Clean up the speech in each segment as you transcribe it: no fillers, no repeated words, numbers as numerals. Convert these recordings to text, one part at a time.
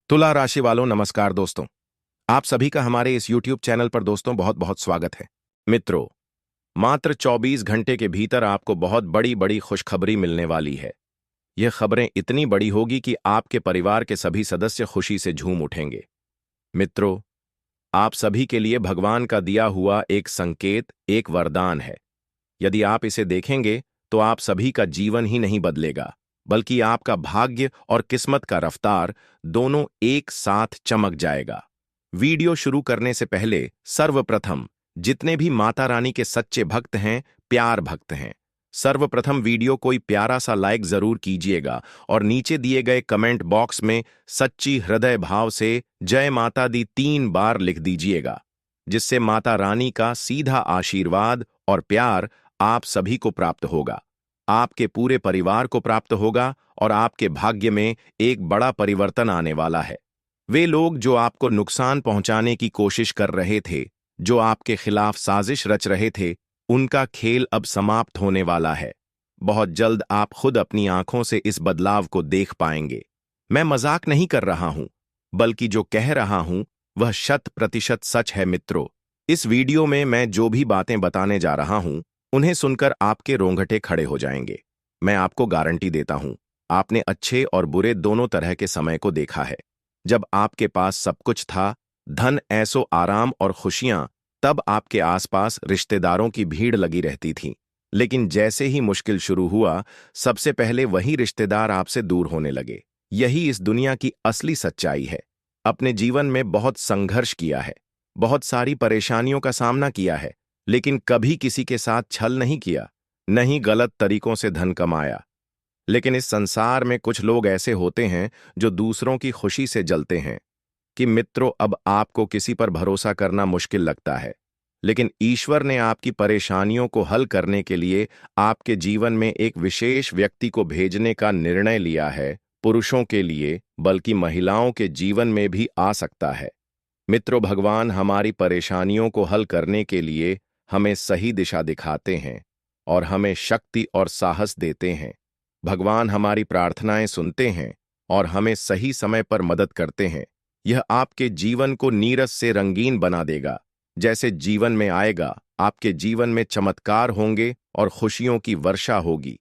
तुला राशि वालों नमस्कार दोस्तों। आप सभी का हमारे इस YouTube चैनल पर दोस्तों बहुत बहुत स्वागत है। मित्रों, मात्र 24 घंटे के भीतर आपको बहुत बड़ी बड़ी खुशखबरी मिलने वाली है। यह खबरें इतनी बड़ी होगी कि आपके परिवार के सभी सदस्य खुशी से झूम उठेंगे। मित्रों, आप सभी के लिए भगवान का दिया हुआ एक संकेत, एक वरदान है। यदि आप इसे देखेंगे तो आप सभी का जीवन ही नहीं बदलेगा, बल्कि आपका भाग्य और किस्मत का रफ्तार दोनों एक साथ चमक जाएगा। वीडियो शुरू करने से पहले सर्वप्रथम जितने भी माता रानी के सच्चे भक्त हैं, प्यार भक्त हैं, सर्वप्रथम वीडियो कोई प्यारा सा लाइक जरूर कीजिएगा और नीचे दिए गए कमेंट बॉक्स में सच्ची हृदय भाव से जय माता दी 3 बार लिख दीजिएगा, जिससे माता रानी का सीधा आशीर्वाद और प्यार आप सभी को प्राप्त होगा, आपके पूरे परिवार को प्राप्त होगा और आपके भाग्य में एक बड़ा परिवर्तन आने वाला है। वे लोग जो आपको नुकसान पहुंचाने की कोशिश कर रहे थे, जो आपके खिलाफ साजिश रच रहे थे, उनका खेल अब समाप्त होने वाला है। बहुत जल्द आप खुद अपनी आंखों से इस बदलाव को देख पाएंगे। मैं मजाक नहीं कर रहा हूं, बल्कि जो कह रहा हूं वह 100% सच है। मित्रों, इस वीडियो में मैं जो भी बातें बताने जा रहा हूं, उन्हें सुनकर आपके रोंगटे खड़े हो जाएंगे। मैं आपको गारंटी देता हूं, आपने अच्छे और बुरे दोनों तरह के समय को देखा है। जब आपके पास सब कुछ था, धन, ऐशो आराम और खुशियां, तब आपके आसपास रिश्तेदारों की भीड़ लगी रहती थी। लेकिन जैसे ही मुश्किल शुरू हुआ, सबसे पहले वही रिश्तेदार आपसे दूर होने लगे। यही इस दुनिया की असली सच्चाई है। अपने जीवन में बहुत संघर्ष किया है, बहुत सारी परेशानियों का सामना किया है, लेकिन कभी किसी के साथ छल नहीं किया, नहीं गलत तरीकों से धन कमाया। लेकिन इस संसार में कुछ लोग ऐसे होते हैं जो दूसरों की खुशी से जलते हैं। कि मित्रों, अब आपको किसी पर भरोसा करना मुश्किल लगता है, लेकिन ईश्वर ने आपकी परेशानियों को हल करने के लिए आपके जीवन में एक विशेष व्यक्ति को भेजने का निर्णय लिया है। पुरुषों के लिए, बल्कि महिलाओं के जीवन में भी आ सकता है। मित्रों, भगवान हमारी परेशानियों को हल करने के लिए हमें सही दिशा दिखाते हैं और हमें शक्ति और साहस देते हैं। भगवान हमारी प्रार्थनाएं सुनते हैं और हमें सही समय पर मदद करते हैं। यह आपके जीवन को नीरस से रंगीन बना देगा। जैसे जीवन में आएगा, आपके जीवन में चमत्कार होंगे और खुशियों की वर्षा होगी।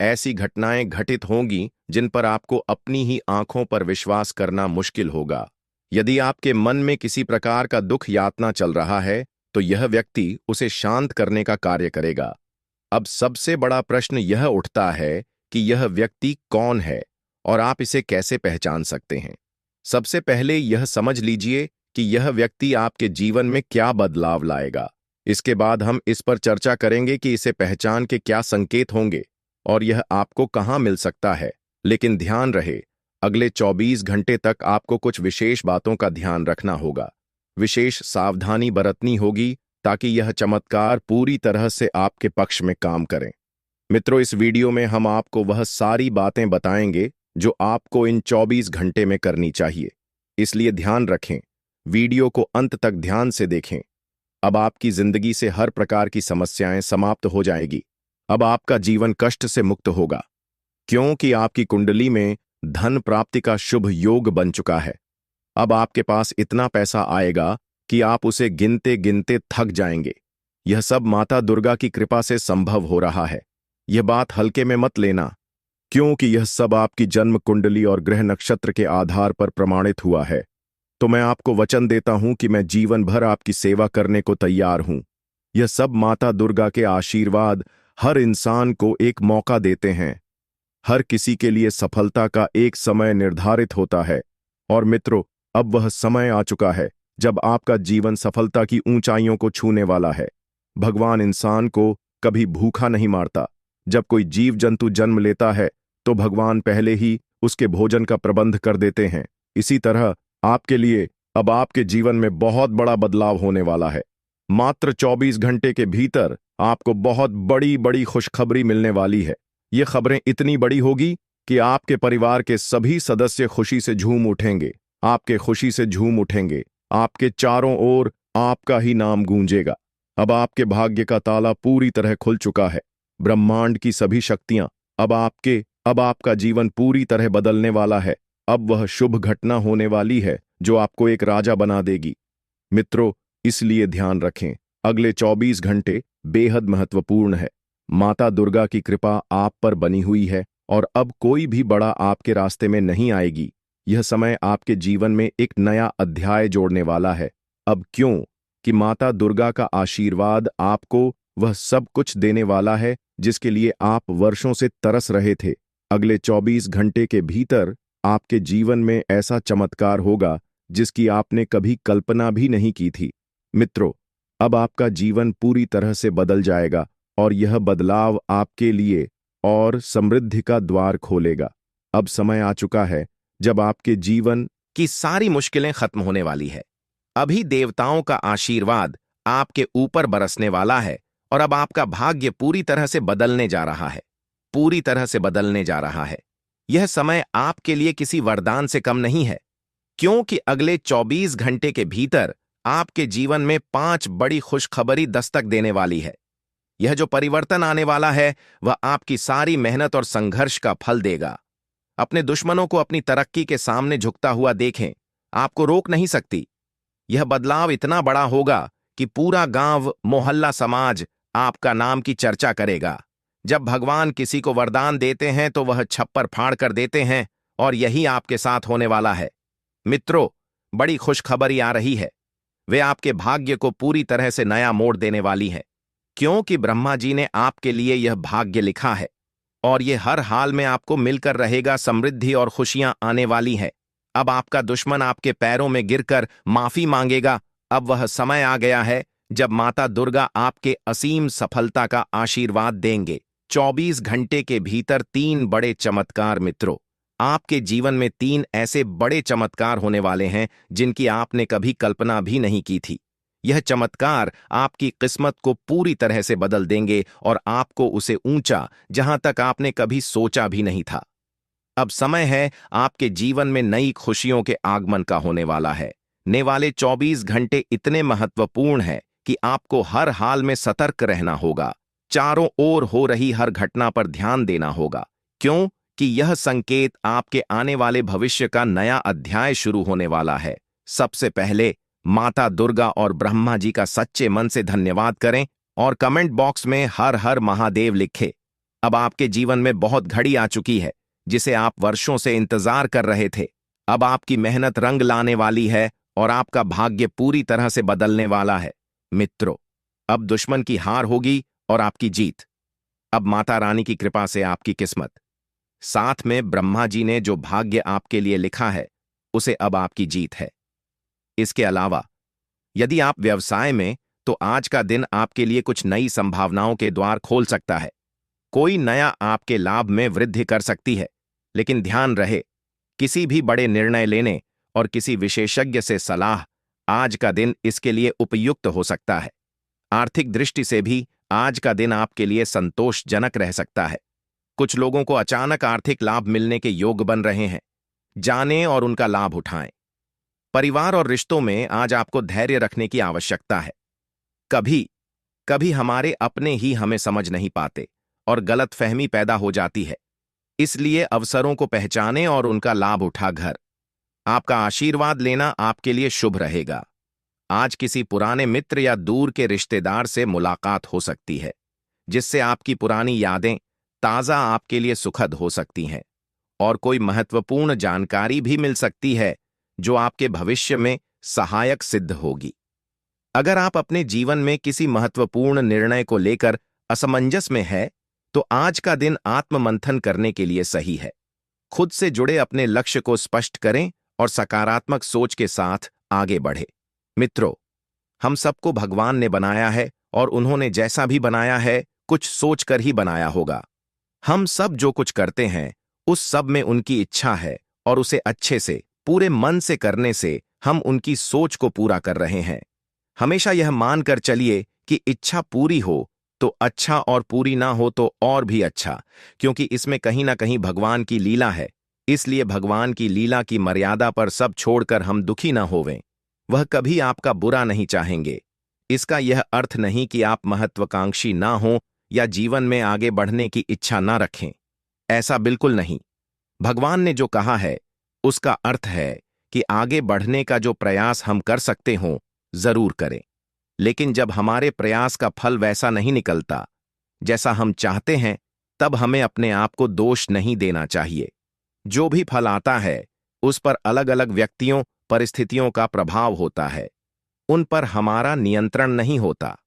ऐसी घटनाएं घटित होंगी जिन पर आपको अपनी ही आंखों पर विश्वास करना मुश्किल होगा। यदि आपके मन में किसी प्रकार का दुख यातना चल रहा है, तो यह व्यक्ति उसे शांत करने का कार्य करेगा। अब सबसे बड़ा प्रश्न यह उठता है कि यह व्यक्ति कौन है और आप इसे कैसे पहचान सकते हैं। सबसे पहले यह समझ लीजिए कि यह व्यक्ति आपके जीवन में क्या बदलाव लाएगा। इसके बाद हम इस पर चर्चा करेंगे कि इसे पहचान के क्या संकेत होंगे और यह आपको कहां मिल सकता है। लेकिन ध्यान रहे, अगले 24 घंटे तक आपको कुछ विशेष बातों का ध्यान रखना होगा, विशेष सावधानी बरतनी होगी, ताकि यह चमत्कार पूरी तरह से आपके पक्ष में काम करें। मित्रों, इस वीडियो में हम आपको वह सारी बातें बताएंगे जो आपको इन 24 घंटे में करनी चाहिए। इसलिए ध्यान रखें, वीडियो को अंत तक ध्यान से देखें। अब आपकी जिंदगी से हर प्रकार की समस्याएं समाप्त हो जाएगी। अब आपका जीवन कष्ट से मुक्त होगा, क्योंकि आपकी कुंडली में धन प्राप्ति का शुभ योग बन चुका है। अब आपके पास इतना पैसा आएगा कि आप उसे गिनते गिनते थक जाएंगे। यह सब माता दुर्गा की कृपा से संभव हो रहा है। यह बात हल्के में मत लेना, क्योंकि यह सब आपकी जन्म कुंडली और ग्रह नक्षत्र के आधार पर प्रमाणित हुआ है। तो मैं आपको वचन देता हूं कि मैं जीवन भर आपकी सेवा करने को तैयार हूं। यह सब माता दुर्गा के आशीर्वाद हर इंसान को एक मौका देते हैं। हर किसी के लिए सफलता का एक समय निर्धारित होता है। और मित्रों, अब वह समय आ चुका है जब आपका जीवन सफलता की ऊंचाइयों को छूने वाला है। भगवान इंसान को कभी भूखा नहीं मारता। जब कोई जीव जंतु जन्म लेता है, तो भगवान पहले ही उसके भोजन का प्रबंध कर देते हैं। इसी तरह आपके लिए अब आपके जीवन में बहुत बड़ा बदलाव होने वाला है। मात्र 24 घंटे के भीतर आपको बहुत बड़ी बड़ी खुशखबरी मिलने वाली है। ये खबरें इतनी बड़ी होगी कि आपके परिवार के सभी सदस्य खुशी से झूम उठेंगे। आपके खुशी से झूम उठेंगे। आपके चारों ओर आपका ही नाम गूंजेगा। अब आपके भाग्य का ताला पूरी तरह खुल चुका है। ब्रह्मांड की सभी शक्तियां अब आपका जीवन पूरी तरह बदलने वाला है। अब वह शुभ घटना होने वाली है जो आपको एक राजा बना देगी। मित्रों, इसलिए ध्यान रखें, अगले 24 घंटे बेहद महत्वपूर्ण है। माता दुर्गा की कृपा आप पर बनी हुई है और अब कोई भी बड़ा आपके रास्ते में नहीं आएगी। यह समय आपके जीवन में एक नया अध्याय जोड़ने वाला है। अब क्यों कि माता दुर्गा का आशीर्वाद आपको वह सब कुछ देने वाला है जिसके लिए आप वर्षों से तरस रहे थे। अगले 24 घंटे के भीतर आपके जीवन में ऐसा चमत्कार होगा जिसकी आपने कभी कल्पना भी नहीं की थी। मित्रों, अब आपका जीवन पूरी तरह से बदल जाएगा और यह बदलाव आपके लिए और समृद्धि का द्वार खोलेगा। अब समय आ चुका है जब आपके जीवन की सारी मुश्किलें खत्म होने वाली है। अभी देवताओं का आशीर्वाद आपके ऊपर बरसने वाला है और अब आपका भाग्य पूरी तरह से बदलने जा रहा है। पूरी तरह से बदलने जा रहा है। यह समय आपके लिए किसी वरदान से कम नहीं है, क्योंकि अगले 24 घंटे के भीतर आपके जीवन में 5 बड़ी खुशखबरी दस्तक देने वाली है। यह जो परिवर्तन आने वाला है वह आपकी सारी मेहनत और संघर्ष का फल देगा। अपने दुश्मनों को अपनी तरक्की के सामने झुकता हुआ देखें, आपको रोक नहीं सकती। यह बदलाव इतना बड़ा होगा कि पूरा गांव, मोहल्ला, समाज आपका नाम की चर्चा करेगा। जब भगवान किसी को वरदान देते हैं तो वह छप्पर फाड़ कर देते हैं और यही आपके साथ होने वाला है। मित्रों, बड़ी खुशखबरी आ रही है। वे आपके भाग्य को पूरी तरह से नया मोड़ देने वाली है, क्योंकि ब्रह्मा जी ने आपके लिए यह भाग्य लिखा है और यह हर हाल में आपको मिलकर रहेगा। समृद्धि और खुशियां आने वाली है। अब आपका दुश्मन आपके पैरों में गिरकर माफी मांगेगा। अब वह समय आ गया है जब माता दुर्गा आपके असीम सफलता का आशीर्वाद देंगे। 24 घंटे के भीतर 3 बड़े चमत्कार। मित्रों, आपके जीवन में 3 ऐसे बड़े चमत्कार होने वाले हैं जिनकी आपने कभी कल्पना भी नहीं की थी। यह चमत्कार आपकी किस्मत को पूरी तरह से बदल देंगे और आपको उसे ऊंचा जहां तक आपने कभी सोचा भी नहीं था। अब समय है आपके जीवन में नई खुशियों के आगमन का होने वाला है। ने वाले 24 घंटे इतने महत्वपूर्ण हैं कि आपको हर हाल में सतर्क रहना होगा। चारों ओर हो रही हर घटना पर ध्यान देना होगा, क्यों कि यह संकेत आपके आने वाले भविष्य का नया अध्याय शुरू होने वाला है। सबसे पहले माता दुर्गा और ब्रह्मा जी का सच्चे मन से धन्यवाद करें और कमेंट बॉक्स में हर हर महादेव लिखें। अब आपके जीवन में बहुत घड़ी आ चुकी है जिसे आप वर्षों से इंतजार कर रहे थे। अब आपकी मेहनत रंग लाने वाली है और आपका भाग्य पूरी तरह से बदलने वाला है। मित्रों, अब दुश्मन की हार होगी और आपकी जीत। अब माता रानी की कृपा से आपकी किस्मत, साथ में ब्रह्मा जी ने जो भाग्य आपके लिए लिखा है, उसे अब आपकी जीत है। इसके अलावा यदि आप व्यवसाय में, तो आज का दिन आपके लिए कुछ नई संभावनाओं के द्वार खोल सकता है। कोई नया आपके लाभ में वृद्धि कर सकती है, लेकिन ध्यान रहे, किसी भी बड़े निर्णय लेने और किसी विशेषज्ञ से सलाह, आज का दिन इसके लिए उपयुक्त हो सकता है। आर्थिक दृष्टि से भी आज का दिन आपके लिए संतोषजनक रह सकता है। कुछ लोगों को अचानक आर्थिक लाभ मिलने के योग बन रहे हैं। जानें और उनका लाभ उठाएं। परिवार और रिश्तों में आज आपको धैर्य रखने की आवश्यकता है। कभी कभी हमारे अपने ही हमें समझ नहीं पाते और गलतफहमी पैदा हो जाती है। इसलिए अवसरों को पहचानें और उनका लाभ उठा घर। आपका आशीर्वाद लेना आपके लिए शुभ रहेगा। आज किसी पुराने मित्र या दूर के रिश्तेदार से मुलाकात हो सकती है, जिससे आपकी पुरानी यादें ताज़ा आपके लिए सुखद हो सकती हैं और कोई महत्वपूर्ण जानकारी भी मिल सकती है जो आपके भविष्य में सहायक सिद्ध होगी। अगर आप अपने जीवन में किसी महत्वपूर्ण निर्णय को लेकर असमंजस में है, तो आज का दिन आत्ममंथन करने के लिए सही है। खुद से जुड़े अपने लक्ष्य को स्पष्ट करें और सकारात्मक सोच के साथ आगे बढ़े। मित्रों, हम सबको भगवान ने बनाया है और उन्होंने जैसा भी बनाया है, कुछ सोचकर ही बनाया होगा। हम सब जो कुछ करते हैं, उस सब में उनकी इच्छा है और उसे अच्छे से, पूरे मन से करने से हम उनकी सोच को पूरा कर रहे हैं। हमेशा यह मानकर चलिए कि इच्छा पूरी हो तो अच्छा और पूरी ना हो तो और भी अच्छा, क्योंकि इसमें कहीं ना कहीं भगवान की लीला है। इसलिए भगवान की लीला की मर्यादा पर सब छोड़कर हम दुखी ना होवें। वह कभी आपका बुरा नहीं चाहेंगे। इसका यह अर्थ नहीं कि आप महत्वाकांक्षी ना हो या जीवन में आगे बढ़ने की इच्छा ना रखें। ऐसा बिल्कुल नहीं। भगवान ने जो कहा है उसका अर्थ है कि आगे बढ़ने का जो प्रयास हम कर सकते हों, जरूर करें। लेकिन जब हमारे प्रयास का फल वैसा नहीं निकलता जैसा हम चाहते हैं, तब हमें अपने आप को दोष नहीं देना चाहिए। जो भी फल आता है, उस पर अलग अलग व्यक्तियों, परिस्थितियों का प्रभाव होता है। उन पर हमारा नियंत्रण नहीं होता।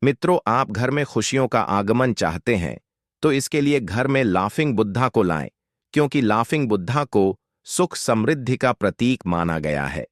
मित्रों, आप घर में खुशियों का आगमन चाहते हैं, तो इसके लिए घर में लाफिंग बुद्धा को लाएं, क्योंकि लाफिंग बुद्धा को सुख समृद्धि का प्रतीक माना गया है।